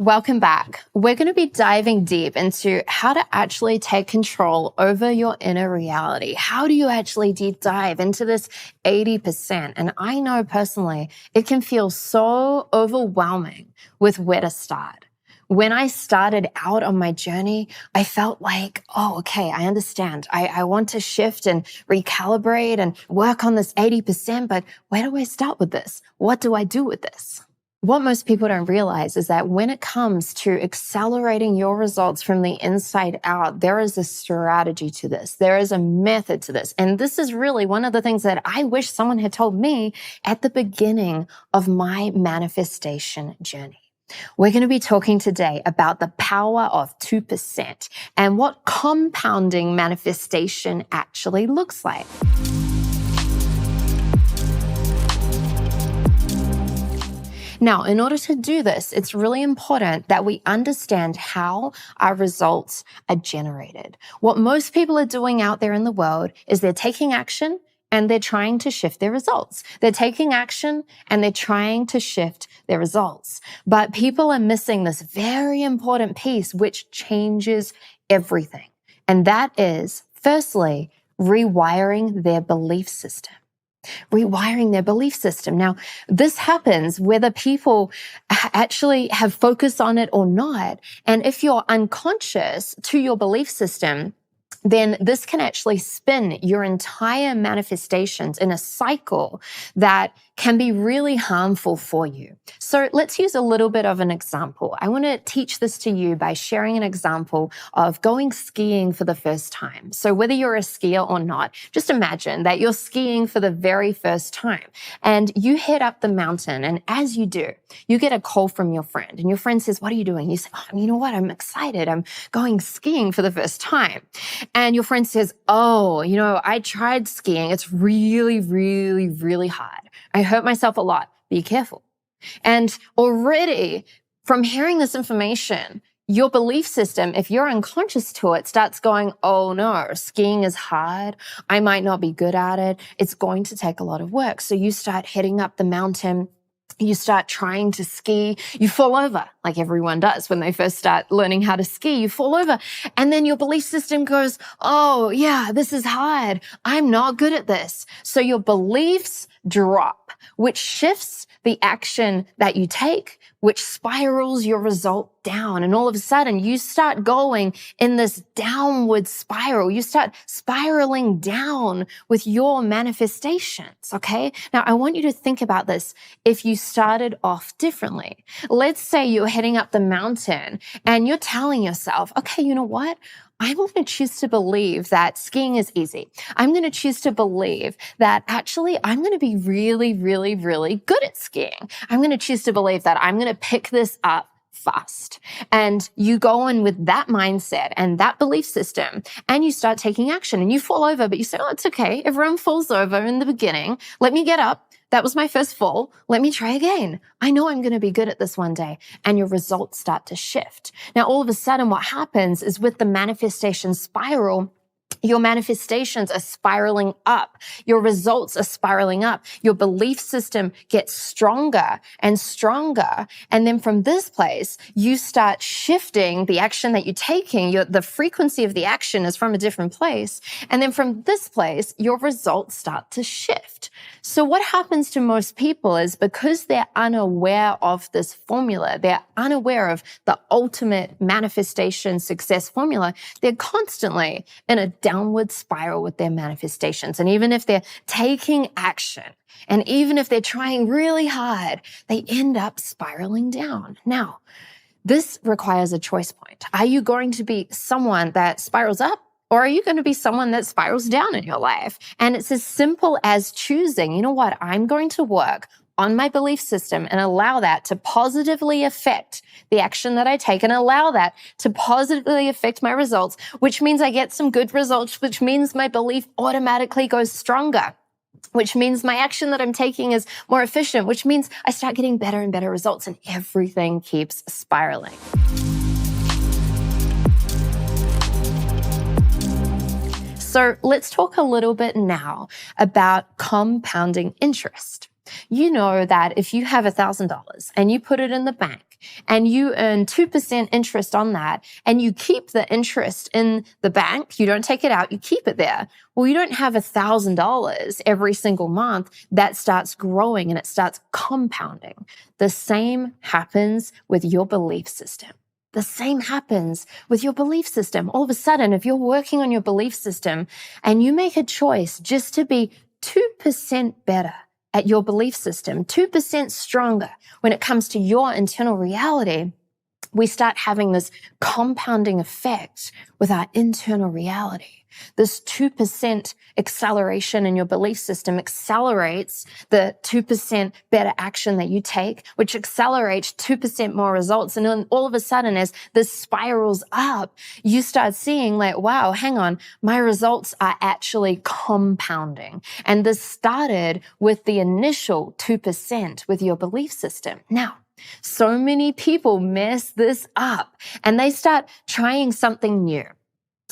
Welcome back. We're going to be diving deep into how to actually take control over your inner reality. How do you actually deep dive into this 80%? And I know personally, it can feel so overwhelming with where to start. When I started out on my journey, I felt like, oh, okay, I understand. I want to shift and recalibrate and work on this 80%, but where do I start with this? What do I do with this? What most people don't realize is that when it comes to accelerating your results from the inside out, there is a strategy to this. There is a method to this. And this is really one of the things that I wish someone had told me at the beginning of my manifestation journey. We're going to be talking today about the power of 2% and what compounding manifestation actually looks like. Now, in order to do this, it's really important that we understand how our results are generated. What most people are doing out there in the world is they're taking action and they're trying to shift their results. They're taking action and they're trying to shift their results. But people are missing this very important piece which changes everything. And that is, firstly, rewiring their belief system. Rewiring their belief system. Now, this happens whether people actually have focused on it or not. And if you're unconscious to your belief system, then this can actually spin your entire manifestations in a cycle that can be really harmful for you. So let's use a little bit of an example. I want to teach this to you by sharing an example of going skiing for the first time. So whether you're a skier or not, just imagine that you're skiing for the very first time and you head up the mountain. And as you do, you get a call from your friend and your friend says, "What are you doing?" You say, "Oh, you know what? I'm excited. I'm going skiing for the first time." And your friend says, "Oh, I tried skiing. It's really, really, really hard. I hurt myself a lot. Be careful." And already from hearing this information, your belief system, if you're unconscious to it, starts going, "Oh no, skiing is hard. I might not be good at it. It's going to take a lot of work." So you start heading up the mountain. You start trying to ski, you fall over like everyone does when they first start learning how to ski, you fall over. And then your belief system goes, "Oh yeah, this is hard. I'm not good at this." So your beliefs drop, which shifts the action that you take, which spirals your result down. And all of a sudden you start going in this downward spiral. You start spiraling down with your manifestations. Okay. Now I want you to think about this. If you started off differently, let's say you're heading up the mountain and you're telling yourself, "Okay, you know what? I'm going to choose to believe that skiing is easy. I'm going to choose to believe that actually I'm going to be really, really, really good at skiing. I'm going to choose to believe that I'm going to pick this up fast." And you go in with that mindset and that belief system and you start taking action and you fall over, but you say, "Oh, it's okay. Everyone falls over in the beginning. Let me get up. That was my first fall. Let me try again. I know I'm going to be good at this one day." And your results start to shift. Now, all of a sudden, what happens is with the manifestation spiral, your manifestations are spiraling up. Your results are spiraling up. Your belief system gets stronger and stronger. And then from this place, you start shifting the action that you're taking. The frequency of the action is from a different place. And then from this place, your results start to shift. So what happens to most people is because they're unaware of this formula, they're unaware of the ultimate manifestation success formula, they're constantly in a downward spiral with their manifestations. And even if they're taking action, and even if they're trying really hard, they end up spiraling down. Now, this requires a choice point. Are you going to be someone that spirals up? Or are you going to be someone that spirals down in your life? And it's as simple as choosing, you know what, I'm going to work on my belief system and allow that to positively affect the action that I take and allow that to positively affect my results, which means I get some good results, which means my belief automatically goes stronger, which means my action that I'm taking is more efficient, which means I start getting better and better results and everything keeps spiraling. So let's talk a little bit now about compounding interest. You know that if you have $1,000 and you put it in the bank and you earn 2% interest on that, and you keep the interest in the bank, you don't take it out, you keep it there. Well, you don't have $1,000 every single month. That starts growing and it starts compounding. The same happens with your belief system. The same happens with your belief system. All of a sudden, if you're working on your belief system and you make a choice just to be 2% better at your belief system, 2% stronger when it comes to your internal reality, we start having this compounding effect with our internal reality. This 2% acceleration in your belief system accelerates the 2% better action that you take, which accelerates 2% more results. And then all of a sudden, as this spirals up, you start seeing like, wow, hang on, my results are actually compounding. And this started with the initial 2% with your belief system. Now, so many people mess this up and they start trying something new.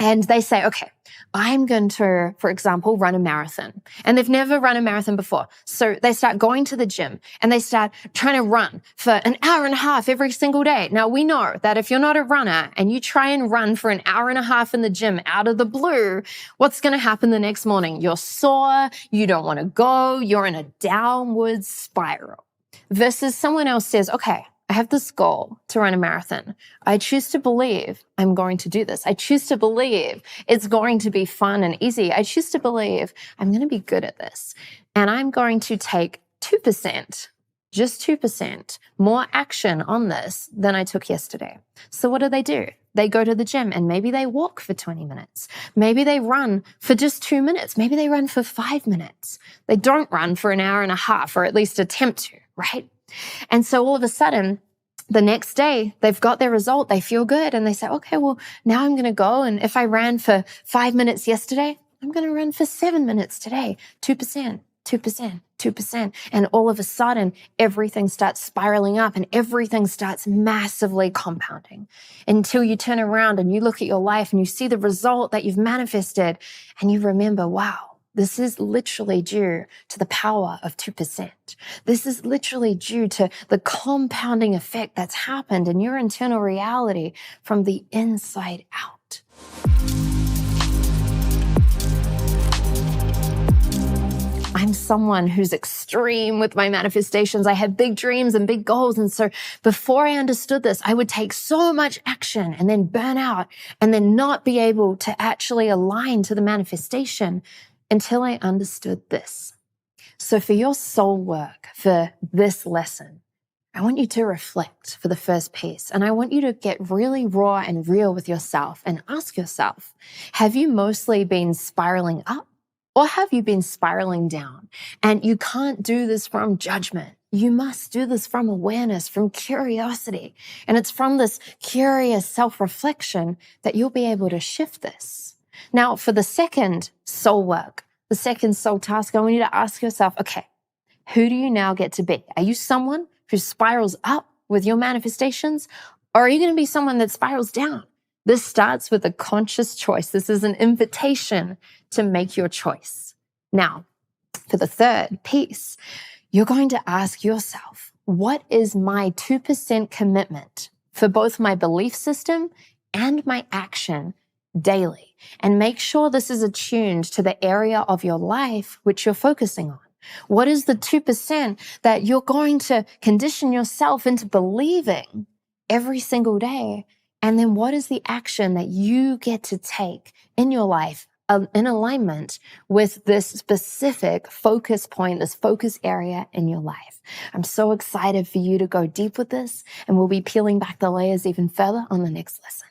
And they say, okay, I'm going to, for example, run a marathon. And they've never run a marathon before. So they start going to the gym and they start trying to run for an hour and a half every single day. Now, we know that if you're not a runner and you try and run for an hour and a half in the gym out of the blue, what's going to happen the next morning? You're sore, you don't want to go, you're in a downward spiral. Versus someone else says, okay, I have this goal to run a marathon. I choose to believe I'm going to do this. I choose to believe it's going to be fun and easy. I choose to believe I'm going to be good at this. And I'm going to take 2%, just 2% more action on this than I took yesterday. So what do? They go to the gym and maybe they walk for 20 minutes. Maybe they run for just 2 minutes. Maybe they run for 5 minutes. They don't run for an hour and a half, or at least attempt to, right? And so all of a sudden, the next day, they've got their result, they feel good, and they say, okay, well, now I'm going to go, and if I ran for 5 minutes yesterday, I'm going to run for 7 minutes today. 2%, 2%, 2%. And all of a sudden, everything starts spiraling up and everything starts massively compounding until you turn around and you look at your life and you see the result that you've manifested and you remember, wow, this is literally due to the power of 2%. This is literally due to the compounding effect that's happened in your internal reality from the inside out. I'm someone who's extreme with my manifestations. I have big dreams and big goals. And so before I understood this, I would take so much action and then burn out and then not be able to actually align to the manifestation until I understood this. So for your soul work, for this lesson, I want you to reflect for the first piece. And I want you to get really raw and real with yourself and ask yourself, have you mostly been spiraling up? Or have you been spiraling down? And you can't do this from judgment. You must do this from awareness, from curiosity. And it's from this curious self-reflection that you'll be able to shift this. Now, for the second soul work, the second soul task, I want you to ask yourself, okay, who do you now get to be? Are you someone who spirals up with your manifestations? Or are you going to be someone that spirals down? This starts with a conscious choice. This is an invitation to make your choice. Now, for the third piece, you're going to ask yourself, what is my 2% commitment for both my belief system and my action daily? And make sure this is attuned to the area of your life which you're focusing on. What is the 2% that you're going to condition yourself into believing every single day? And then what is the action that you get to take in your life in alignment with this specific focus point, this focus area in your life? I'm so excited for you to go deep with this, and we'll be peeling back the layers even further on the next lesson.